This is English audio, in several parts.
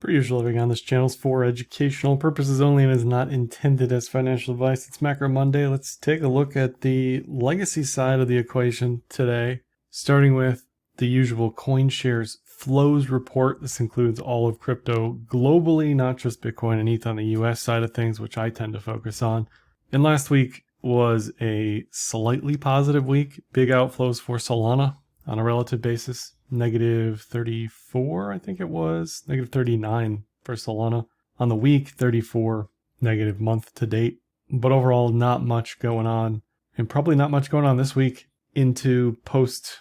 Per usual, everything on this channel is for educational purposes only and is not intended as financial advice. It's Macro Monday. Let's take a look at the legacy side of the equation today, starting with the usual CoinShares flows report. This includes all of crypto globally, not just Bitcoin and ETH on the US side of things, which I tend to focus on. And last week was a slightly positive week. Big outflows for Solana on a relative basis. Negative 34, I think it was. Negative 39 for Solana. On the week, 34 negative month to date. But overall, not much going on. And probably not much going on this week into post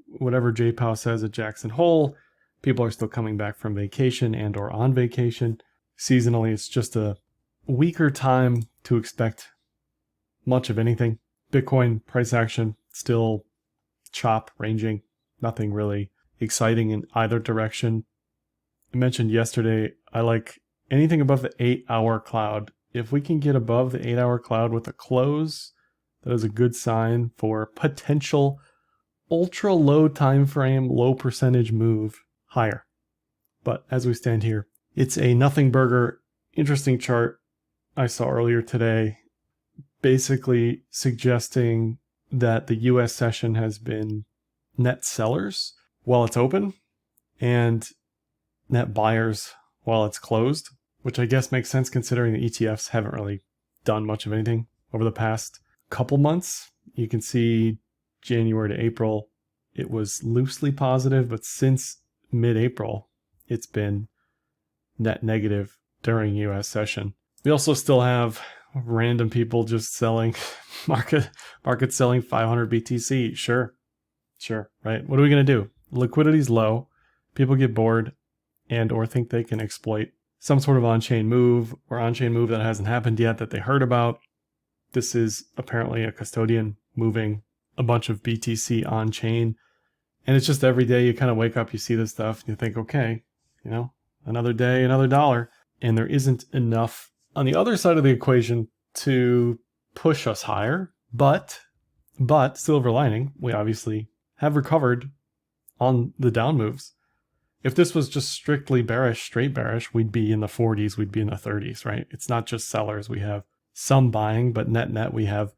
whatever JPow says at Jackson Hole. People are still coming back from vacation and or on vacation. Seasonally, it's just a weaker time to expect much of anything. Bitcoin price action still chop ranging. Nothing really exciting in either direction. I mentioned yesterday, I like anything above the 8-hour cloud. If we can get above the 8-hour cloud with a close, that is a good sign for potential ultra low time frame, low percentage move higher. But as we stand here, it's a nothing burger. Interesting chart I saw earlier today, basically suggesting that the US session has been net sellers while it's open and net buyers while it's closed, which I guess makes sense considering the ETFs haven't really done much of anything over the past couple months. You can see January to April, it was loosely positive, but since mid-April, it's been net negative during US session. We also still have random people just selling, market selling 500 BTC. Sure, right? What are we going to do? Liquidity's low. People get bored and or think they can exploit some sort of on-chain move or on-chain move that hasn't happened yet that they heard about. This is apparently a custodian moving a bunch of BTC on-chain. And it's just every day you kind of wake up, you see this stuff, and you think, okay, another day, another dollar. And there isn't enough on the other side of the equation to push us higher. But silver lining, we obviously have recovered on the down moves. If this was just strictly bearish, straight bearish, we'd be in the 40s, we'd be in the 30s, right? It's not just sellers. We have some buying, but net we have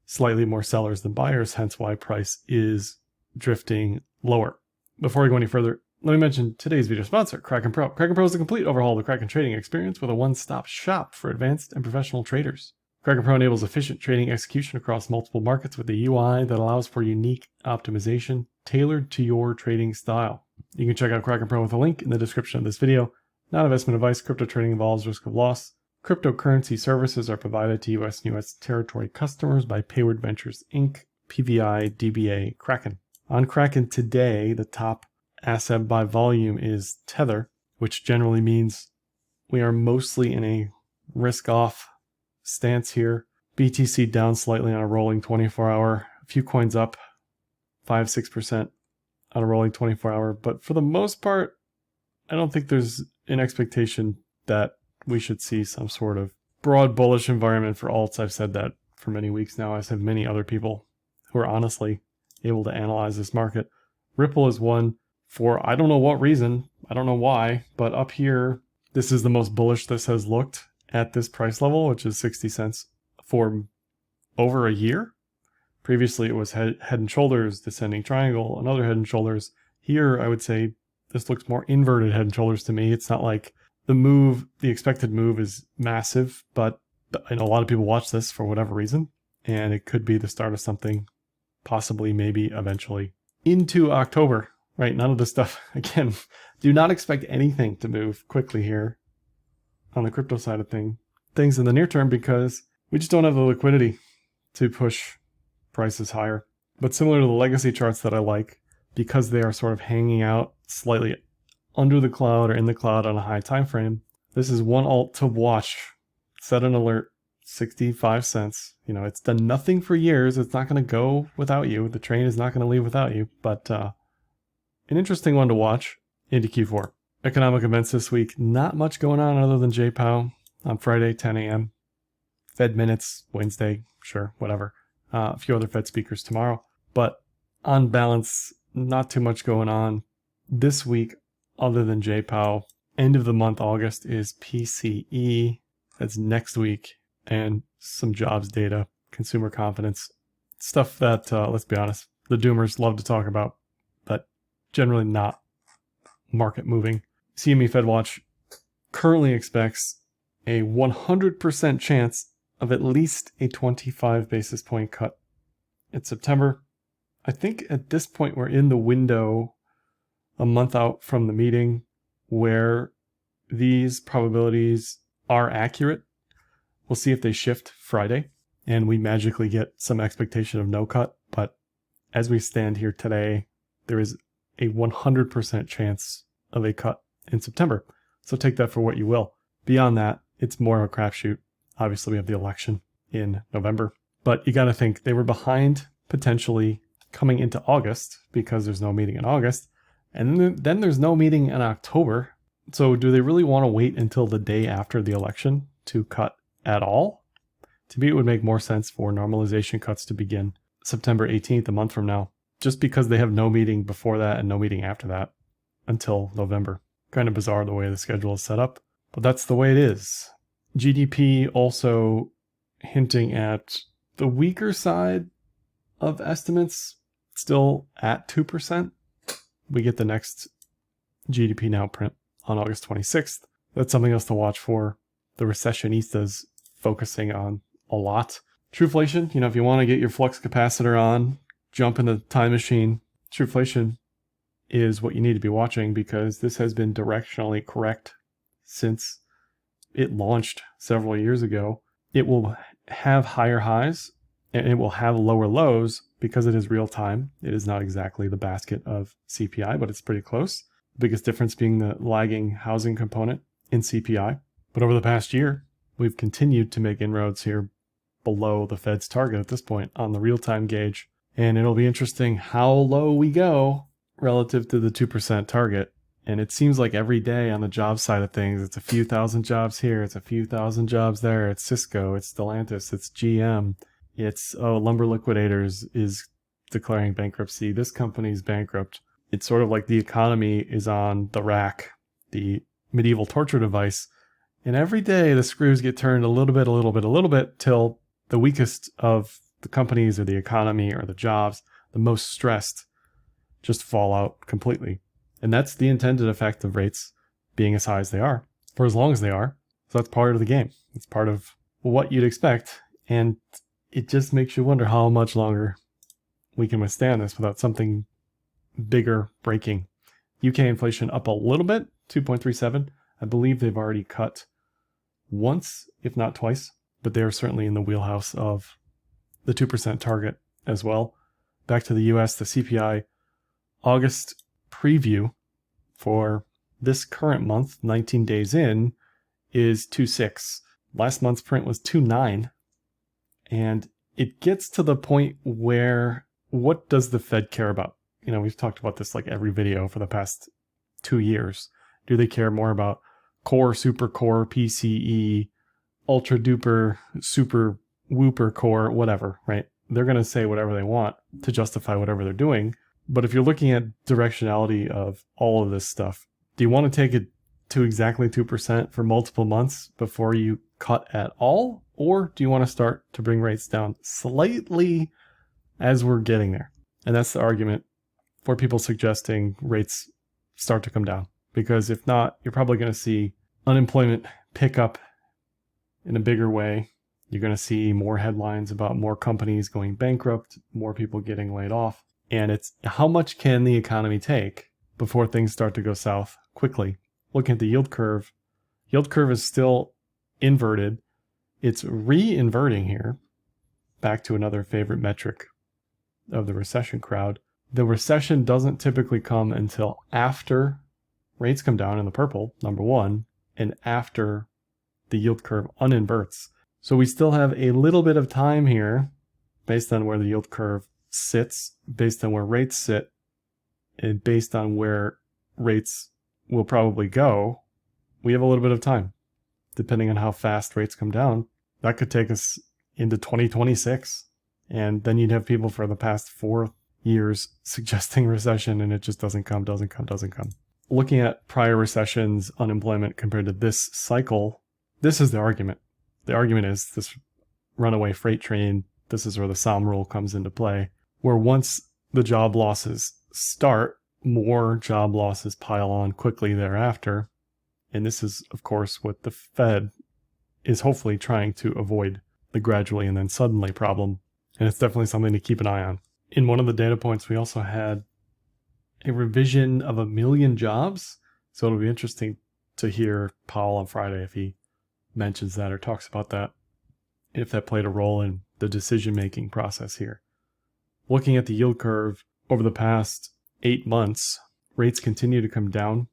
slightly more sellers than buyers, hence why price is drifting lower. Before we go any further, let me mention today's video sponsor, Kraken Pro. Kraken Pro is a complete overhaul of the Kraken trading experience with a one-stop shop for advanced and professional traders. Kraken Pro enables efficient trading execution across multiple markets with a UI that allows for unique optimization tailored to your trading style. You can check out Kraken Pro with a link in the description of this video. Not investment advice. Crypto trading involves risk of loss. Cryptocurrency services are provided to US and US territory customers by Payward Ventures Inc., PVI, DBA, Kraken. On Kraken today, the top asset by volume is Tether, which generally means we are mostly in a risk-off stance here. BTC down slightly on a rolling 24-hour. A few coins up, 5-6% on a rolling 24-hour. But for the most part, I don't think there's an expectation that we should see some sort of broad bullish environment for alts. I've said that for many weeks now, as have many other people who are honestly able to analyze this market. Ripple is one for I don't know what reason, I don't know why, but up here, this is the most bullish this has looked at this price level, which is 60 cents for over a year. Previously, it was head and shoulders, descending triangle, another head and shoulders. Here, I would say this looks more inverted head and shoulders to me. It's not like the expected move is massive, but I know a lot of people watch this for whatever reason, and it could be the start of something, possibly, maybe, eventually, into October, right? None of this stuff, again, do not expect anything to move quickly here on the crypto side of things in the near term because we just don't have the liquidity to push prices higher. But similar to the legacy charts that I like, because they are sort of hanging out slightly under the cloud or in the cloud on a high time frame, this is one alt to watch. Set an alert, 65 cents. It's done nothing for years. It's not going to go without you. The train is not going to leave without you, but an interesting one to watch into Q4. Economic events this week, not much going on other than JPow on Friday, 10 a.m. Fed minutes Wednesday, sure, whatever. A few other Fed speakers tomorrow. But on balance, not too much going on this week other than JPow. End of the month, August, is PCE. That's next week. And some jobs data, consumer confidence, stuff that, let's be honest, the doomers love to talk about, but generally not market moving. CME FedWatch currently expects a 100% chance of at least a 25 basis point cut in September. I think at this point we're in the window a month out from the meeting where these probabilities are accurate. We'll see if they shift Friday and we magically get some expectation of no cut. But as we stand here today, there is a 100% chance of a cut in September. So take that for what you will. Beyond that, it's more of a crapshoot. Obviously, we have the election in November. But you got to think they were behind potentially coming into August because there's no meeting in August. And then there's no meeting in October. So do they really want to wait until the day after the election to cut at all? To me, it would make more sense for normalization cuts to begin September 18th, a month from now, just because they have no meeting before that and no meeting after that until November. Kind of bizarre the way the schedule is set up, but that's the way it is. GDP also hinting at the weaker side of estimates, still at 2%. We get the next GDP Now print on August 26th. That's something else to watch for. The recessionistas focusing on a lot. Trueflation, if you want to get your flux capacitor on, jump in the time machine. Trueflation is what you need to be watching because this has been directionally correct since it launched several years ago. It will have higher highs and it will have lower lows because it is real time. It is not exactly the basket of CPI, but it's pretty close. The biggest difference being the lagging housing component in CPI. But over the past year, we've continued to make inroads here below the Fed's target at this point on the real-time gauge. And it'll be interesting how low we go relative to the 2% target. And it seems like every day on the job side of things, it's a few thousand jobs here, it's a few thousand jobs there. It's Cisco, it's Stellantis, it's GM, it's Lumber Liquidators is declaring bankruptcy. This company's bankrupt. It's sort of like the economy is on the rack, the medieval torture device. And every day the screws get turned a little bit till the weakest of the companies or the economy or the jobs, the most stressed, just fall out completely. And that's the intended effect of rates being as high as they are for as long as they are. So that's part of the game. It's part of what you'd expect. And it just makes you wonder how much longer we can withstand this without something bigger breaking. UK inflation up a little bit, 2.37. I believe they've already cut once, if not twice, but they are certainly in the wheelhouse of the 2% target as well. Back to the US, the CPI August preview for this current month, 19 days in, is 2.6. Last month's print was 2.9. And it gets to the point where what does the Fed care about? We've talked about this like every video for the past 2 years. Do they care more about core, super core, PCE, ultra duper, super whooper core, whatever, right? They're going to say whatever they want to justify whatever they're doing. But if you're looking at directionality of all of this stuff, do you want to take it to exactly 2% for multiple months before you cut at all? Or do you want to start to bring rates down slightly as we're getting there? And that's the argument for people suggesting rates start to come down. Because if not, you're probably going to see unemployment pick up in a bigger way. You're going to see more headlines about more companies going bankrupt, more people getting laid off. And it's how much can the economy take before things start to go south quickly? Looking at the yield curve is still inverted. It's re-inverting here. Back to another favorite metric of the recession crowd. The recession doesn't typically come until after rates come down in the purple, number one, and after the yield curve uninverts. So we still have a little bit of time here based on where the yield curve sits, based on where rates sit, and based on where rates will probably go. We have a little bit of time, depending on how fast rates come down. That could take us into 2026. And then you'd have people for the past 4 years suggesting recession, and it just doesn't come. looking at prior recessions, unemployment compared to this cycle, this is the argument. The argument is this runaway freight train. This is where the Somme rule comes into play, where once the job losses start, more job losses pile on quickly thereafter. And this is, of course, what the Fed is hopefully trying to avoid, the gradually and then suddenly problem. And it's definitely something to keep an eye on. In one of the data points, we also had a revision of 1 million jobs. So it'll be interesting to hear Powell on Friday if he mentions that or talks about that, if that played a role in the decision-making process here. Looking at the yield curve over the past 8 months, rates continue to come down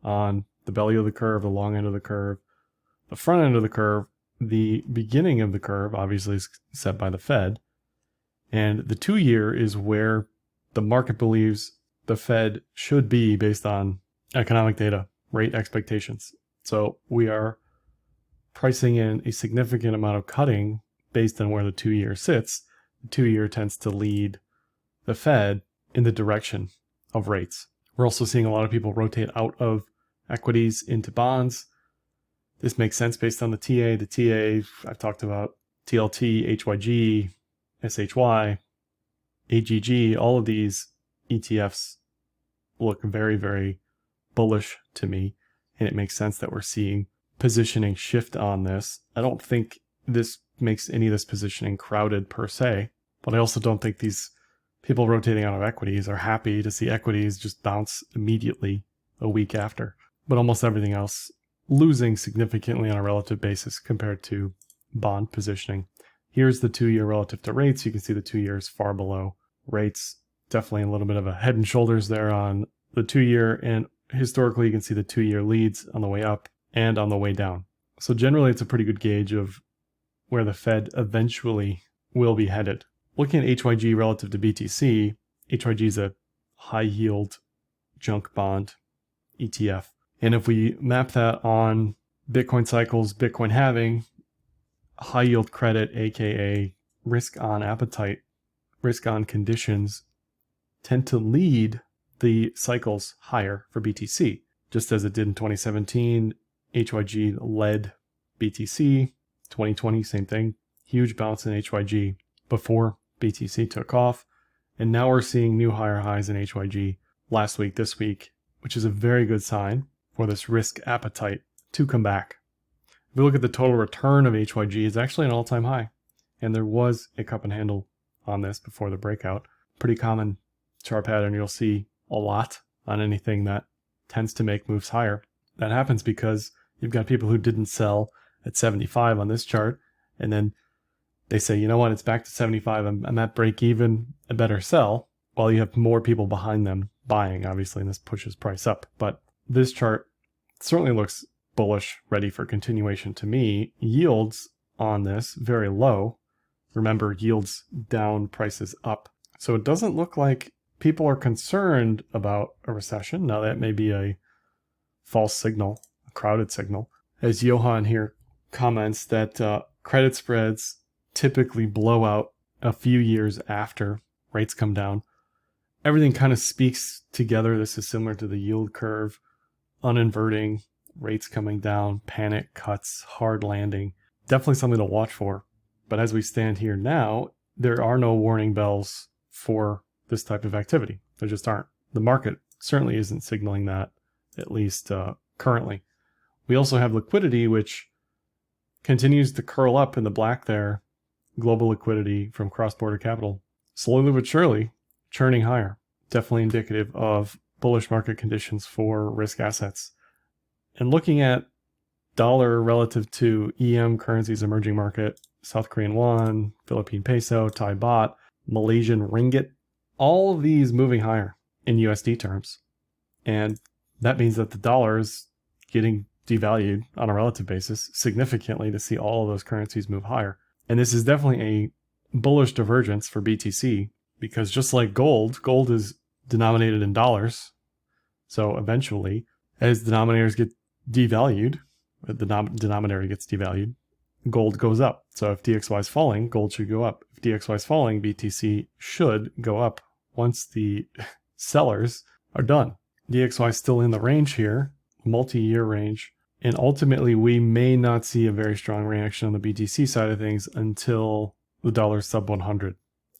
on the belly of the curve, the long end of the curve, the front end of the curve. The beginning of the curve obviously is set by the Fed, and the 2-year is where the market believes the Fed should be based on economic data, rate expectations. So we are pricing in a significant amount of cutting based on where the 2-year sits. The 2-year tends to lead the Fed in the direction of rates. We're also seeing a lot of people rotate out of equities into bonds. This makes sense based on the TA. The TA, I've talked about TLT, HYG, SHY, AGG, all of these ETFs look very, very bullish to me. And it makes sense that we're seeing positioning shift on this. I don't think this makes any of this positioning crowded per se, but I also don't think these people rotating out of equities are happy to see equities just bounce immediately a week after. But almost everything else losing significantly on a relative basis compared to bond positioning. Here's the 2-year relative to rates. You can see the 2-year is far below rates. Definitely a little bit of a head and shoulders there on the 2-year. And historically, you can see the 2-year leads on the way up and on the way down. So generally, it's a pretty good gauge of where the Fed eventually will be headed. Looking at HYG relative to BTC, HYG is a high yield junk bond ETF. And if we map that on Bitcoin cycles, Bitcoin halving, high yield credit, aka risk on appetite, risk on conditions, tend to lead the cycles higher for BTC, just as it did in 2017. HYG led BTC. 2020, same thing. Huge bounce in HYG before BTC took off. And now we're seeing new higher highs in HYG last week, this week, which is a very good sign for this risk appetite to come back. If we look at the total return of HYG, it's actually an all-time high. And there was a cup and handle on this before the breakout. Pretty common chart pattern you'll see a lot on anything that tends to make moves higher. That happens because you've got people who didn't sell at 75 on this chart, and then they say, you know what, it's back to 75, I'm at break even, I better sell, while you have more people behind them buying, obviously, and this pushes price up. But this chart certainly looks bullish, ready for continuation to me. Yields on this, very low. Remember, yields down, prices up. So it doesn't look like people are concerned about a recession. Now that may be a false signal, a crowded signal. As Johan here comments that credit spreads typically blow out a few years after rates come down. Everything kind of speaks together. This is similar to the yield curve, uninverting, rates coming down, panic cuts, hard landing. Definitely something to watch for. But as we stand here now, there are no warning bells for this type of activity. There just aren't. The market certainly isn't signaling that, at least currently. We also have liquidity, which continues to curl up in the black there. Global liquidity from cross-border capital, slowly but surely, churning higher. Definitely indicative of bullish market conditions for risk assets. And looking at dollar relative to EM currencies, emerging market, South Korean won, Philippine peso, Thai baht, Malaysian ringgit, all of these moving higher in USD terms. And that means that the dollar is getting devalued on a relative basis significantly to see all of those currencies move higher. And this is definitely a bullish divergence for BTC because just like gold is denominated in dollars. So eventually, as denominators get devalued, the denominator gets devalued, gold goes up. So if DXY is falling, gold should go up. If DXY is falling, BTC should go up once the sellers are done. DXY is still in the range here, multi-year range. And ultimately, we may not see a very strong reaction on the BTC side of things until the dollar's sub 100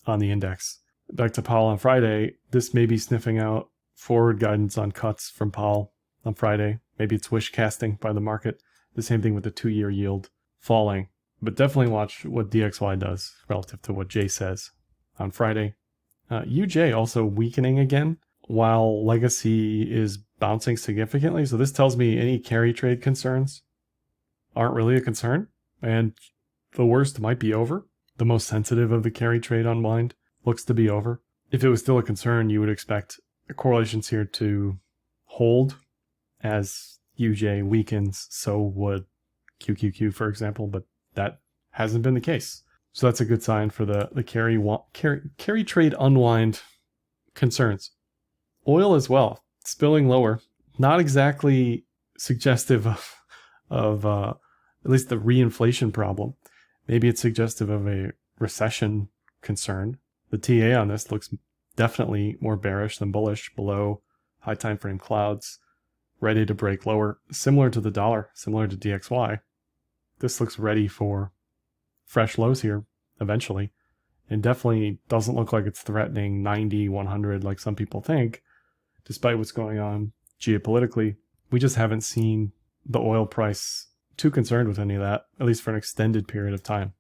on the index. Back to Powell on Friday, this may be sniffing out forward guidance on cuts from Powell on Friday. Maybe it's wish casting by the market. The same thing with the 2-year yield falling. But definitely watch what DXY does relative to what J says on Friday. UJ also weakening again, while Legacy is bouncing significantly. So this tells me any carry trade concerns aren't really a concern, and the worst might be over. The most sensitive of the carry trade unwind looks to be over. If it was still a concern, you would expect the correlations here to hold. As UJ weakens, so would QQQ, for example, but that hasn't been the case. So that's a good sign for the carry trade unwind concerns. Oil as well, spilling lower. Not exactly suggestive of at least the reinflation problem. Maybe it's suggestive of a recession concern. The TA on this looks definitely more bearish than bullish, below high time frame clouds, ready to break lower, similar to the dollar, similar to DXY. This looks ready for fresh lows here eventually, and definitely doesn't look like it's threatening 90, 100 like some people think, despite what's going on geopolitically. We just haven't seen the oil price too concerned with any of that, at least for an extended period of time.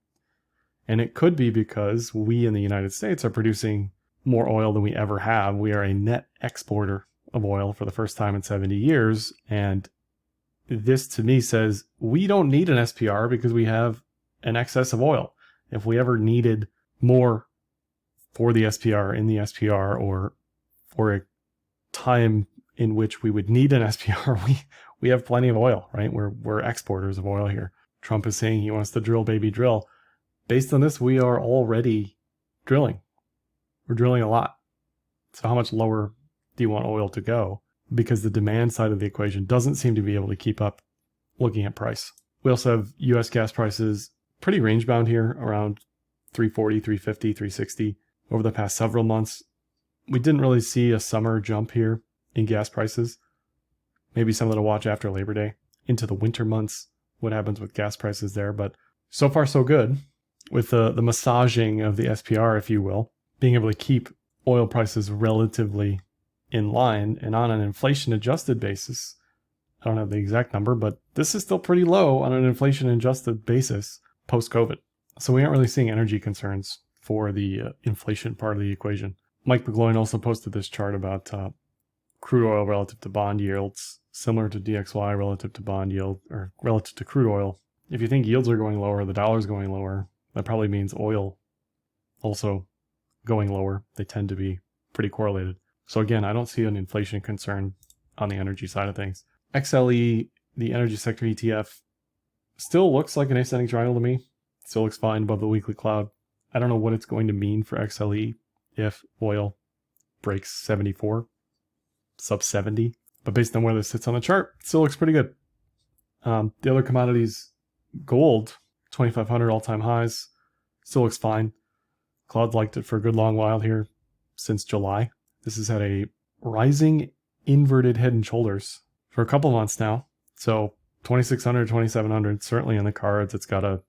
And it could be because we in the United States are producing more oil than we ever have. We are a net exporter of oil for the first time in 70 years. And this to me says we don't need an SPR because we have an excess of oil. If we ever needed more for the SPR, in the SPR, or for a time in which we would need an SPR, we have plenty of oil, right? We're exporters of oil here. Trump is saying he wants to drill, baby, drill. Based on this, we are already drilling. We're drilling a lot. So how much lower do you want oil to go? Because the demand side of the equation doesn't seem to be able to keep up looking at price. We also have US gas prices pretty range bound here, around 340, 350, 360 over the past several months. We didn't really see a summer jump here in gas prices. Maybe something to watch after Labor Day into the winter months, what happens with gas prices there. But so far so good with the massaging of the SPR, if you will, being able to keep oil prices relatively in line. And on an inflation adjusted basis, I don't have the exact number, but this is still pretty low on an inflation adjusted basis post-COVID. So we aren't really seeing energy concerns for the inflation part of the equation. Mike McGloin also posted this chart about crude oil relative to bond yields, similar to DXY relative to bond yield, or relative to crude oil. If you think yields are going lower, the dollar's going lower, that probably means oil also going lower. They tend to be pretty correlated. So again, I don't see an inflation concern on the energy side of things. XLE, the energy sector ETF, still looks like an ascending triangle to me. Still looks fine above the weekly cloud. I don't know what it's going to mean for XLE if oil breaks 74, sub 70. But based on where this sits on the chart, it still looks pretty good. The other commodities, gold, 2,500 all-time highs, still looks fine. Cloud's liked it for a good long while here since July. This has had a rising inverted head and shoulders for a couple months now. So 2,600, 2,700, certainly in the cards. It's got a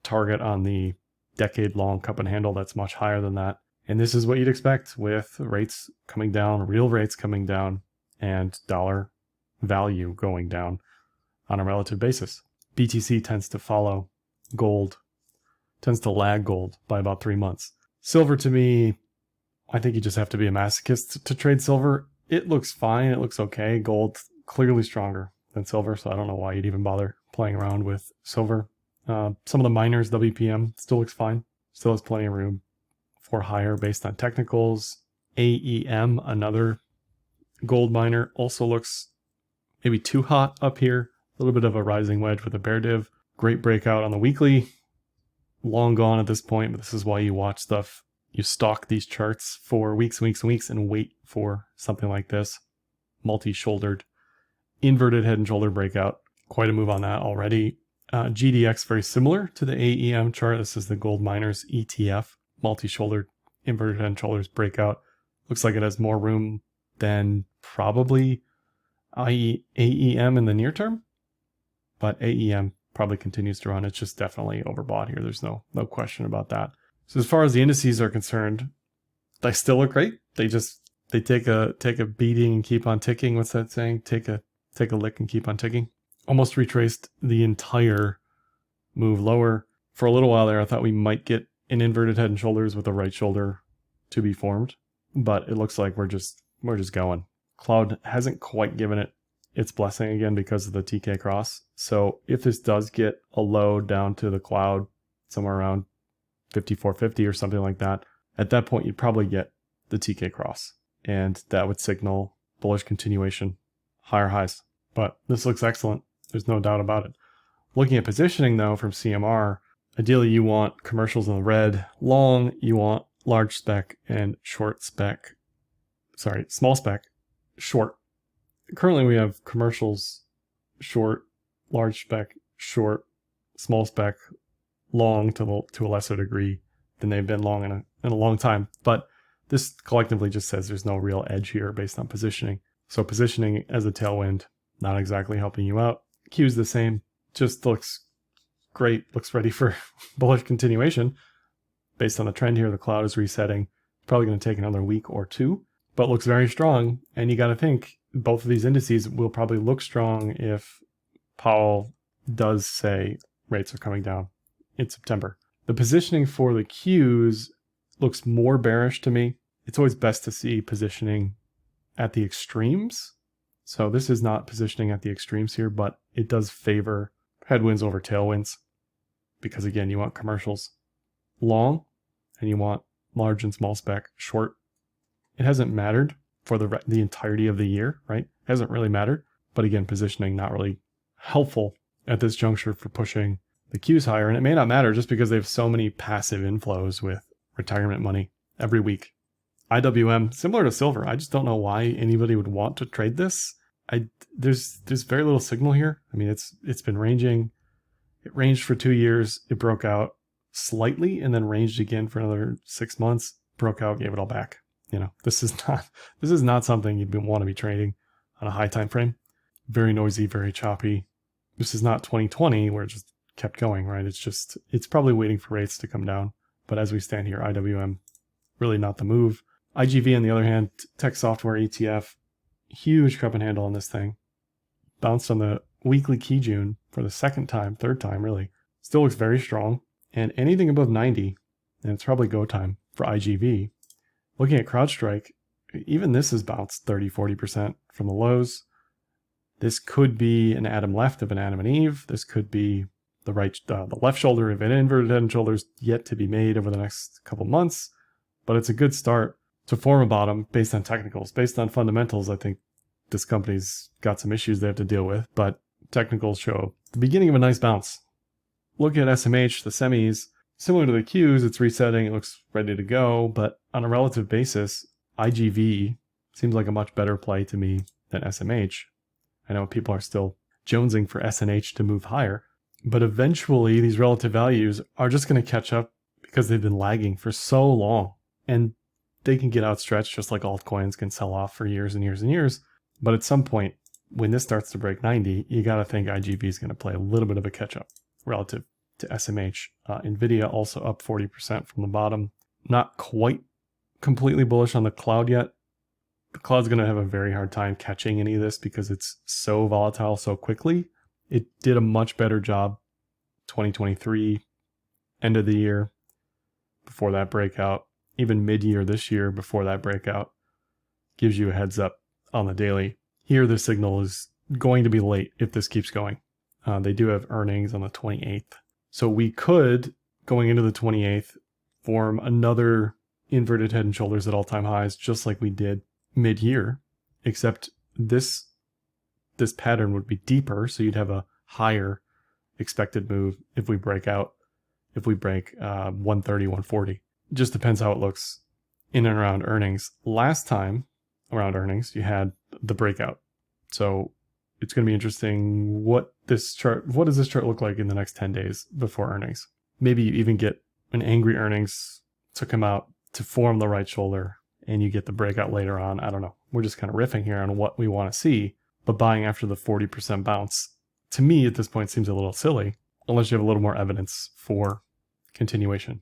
target on the decade-long cup and handle that's much higher than that. And this is what you'd expect with rates coming down, real rates coming down, and dollar value going down on a relative basis. BTC tends to follow gold, tends to lag gold by about 3 months. Silver, to me, I think you just have to be a masochist to trade silver. It looks fine. It looks okay. Gold, clearly stronger than silver, so I don't know why you'd even bother playing around with silver. Some of the miners, WPM, still looks fine. Still has plenty of room for higher based on technicals. AEM, another gold miner, also looks maybe too hot up here. A little bit of a rising wedge with a bear div. Great breakout on the weekly. Long gone at this point, but this is why you watch stuff. You stalk these charts for weeks and weeks and weeks and wait for something like this. Multi-shouldered, inverted head and shoulder breakout. Quite a move on that already. GDX, very similar to the AEM chart. This is the gold miners ETF. Multi-shouldered, inverted head and shoulders breakout. Looks like it has more room then probably AEM in the near term. But AEM probably continues to run. It's just definitely overbought here. There's no question about that. So as far as the indices are concerned, they still look great. They take a beating and keep on ticking. What's that saying? Take a lick and keep on ticking. Almost retraced the entire move lower. For a little while there, I thought we might get an inverted head and shoulders with the right shoulder to be formed, but it looks like we're just going. Cloud hasn't quite given it its blessing again because of the TK cross. So if this does get a low down to the cloud somewhere around 54.50 or something like that, at that point you'd probably get the TK cross, and that would signal bullish continuation, higher highs. But this looks excellent. There's no doubt about it. Looking at positioning though from CMR, ideally you want commercials in the red. Long, you want large spec and small spec, short. Currently we have commercials short, large spec short, small spec long to a lesser degree than they've been long in a long time. But this collectively just says there's no real edge here based on positioning. So positioning as a tailwind, not exactly helping you out. Q's the same, just looks great, looks ready for bullish continuation. Based on the trend here, the cloud is resetting. Probably going to take another week or two, but looks very strong. And you got to think both of these indices will probably look strong if Powell does say rates are coming down in September. The positioning for the Qs looks more bearish to me. It's always best to see positioning at the extremes. So this is not positioning at the extremes here, but it does favor headwinds over tailwinds because again, you want commercials long and you want large and small spec short. It hasn't mattered for the entirety of the year, right? It hasn't really mattered. But again, positioning not really helpful at this juncture for pushing the Qs higher. And it may not matter just because they have so many passive inflows with retirement money every week. IWM, similar to silver. I just don't know why anybody would want to trade this. There's very little signal here. I mean, it's been ranging. It ranged for 2 years. It broke out slightly and then ranged again for another 6 months. Broke out, gave it all back. You know, this is not something you'd want to be trading on a high time frame. Very noisy, very choppy. This is not 2020 where it just kept going, right? It's probably waiting for rates to come down. But as we stand here, IWM, really not the move. IGV, on the other hand, tech software ETF, huge cup and handle on this thing. Bounced on the weekly key June for the third time really. Still looks very strong. And anything above 90, and it's probably go time for IGV. Looking at CrowdStrike, even this has bounced 30-40% from the lows. This could be an Adam left of an Adam and Eve. This could be the left shoulder of an inverted head and shoulders yet to be made over the next couple months. But it's a good start to form a bottom based on technicals. Based on fundamentals, I think this company's got some issues they have to deal with, but technicals show the beginning of a nice bounce. Look at SMH, the semis, similar to the Qs, it's resetting, it looks ready to go, but on a relative basis, IGV seems like a much better play to me than SMH. I know people are still jonesing for SNH to move higher, but eventually these relative values are just going to catch up because they've been lagging for so long, and they can get outstretched just like altcoins can sell off for years and years and years. But at some point, when this starts to break 90, you got to think IGV is going to play a little bit of a catch up relative to SMH. NVIDIA also up 40% from the bottom. Not quite completely bullish on the cloud yet. The cloud's going to have a very hard time catching any of this because it's so volatile so quickly. It did a much better job 2023, end of the year, before that breakout. Even mid-year this year before that breakout. Gives you a heads up on the daily. Here the signal is going to be late if this keeps going. They do have earnings on the 28th. So we could, going into the 28th, form another inverted head and shoulders at all-time highs, just like we did mid-year, except this pattern would be deeper, so you'd have a higher expected move if we break 130, 140. It just depends how it looks in and around earnings. Last time around earnings, you had the breakout. So it's going to be interesting what does this chart look like in the next 10 days before earnings? Maybe you even get an angry earnings to come out to form the right shoulder and you get the breakout later on. I don't know. We're just kind of riffing here on what we want to see, but buying after the 40% bounce, to me at this point seems a little silly, unless you have a little more evidence for continuation.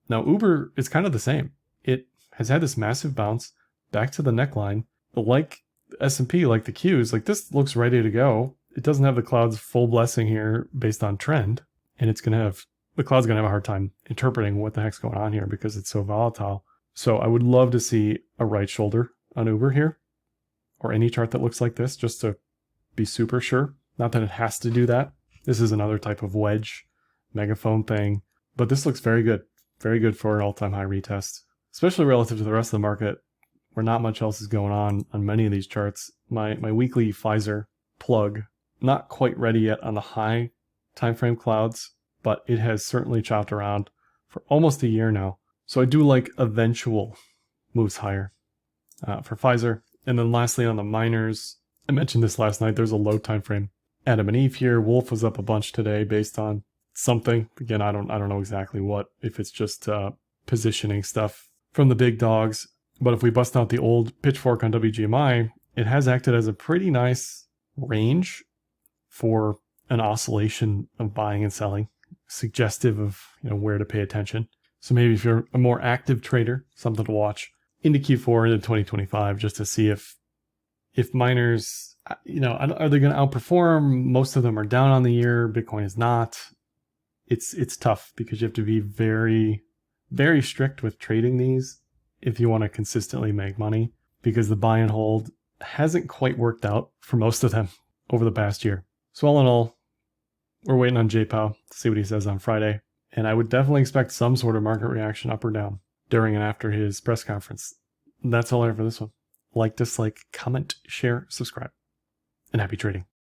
Now, Uber is kind of the same. It has had this massive bounce back to the neckline, like S&P, like the Qs, like this looks ready to go. It doesn't have the cloud's full blessing here based on trend, and the cloud's going to have a hard time interpreting what the heck's going on here because it's so volatile. So I would love to see a right shoulder on Uber here, or any chart that looks like this, just to be super sure. Not that it has to do that. This is another type of wedge megaphone thing, but this looks very good. Very good for an all-time high retest, especially relative to the rest of the market where not much else is going on many of these charts. My weekly Pfizer plug, not quite ready yet on the high timeframe clouds, but it has certainly chopped around for almost a year now. So I do like eventual moves higher for Pfizer. And then lastly on the miners, I mentioned this last night, there's a low time frame. Adam and Eve here. Wolf was up a bunch today based on something. Again, I don't know exactly what, if it's just positioning stuff from the big dogs. But if we bust out the old pitchfork on WGMI, it has acted as a pretty nice range for an oscillation of buying and selling, suggestive of where to pay attention. So maybe if you're a more active trader, something to watch into Q4 into 2025, just to see if miners, are they going to outperform? Most of them are down on the year. Bitcoin is not. It's tough because you have to be very, very strict with trading these if you want to consistently make money, because the buy and hold hasn't quite worked out for most of them over the past year. So all in all, we're waiting on JPow to see what he says on Friday. And I would definitely expect some sort of market reaction up or down during and after his press conference. That's all I have for this one. Like, dislike, comment, share, subscribe, and happy trading.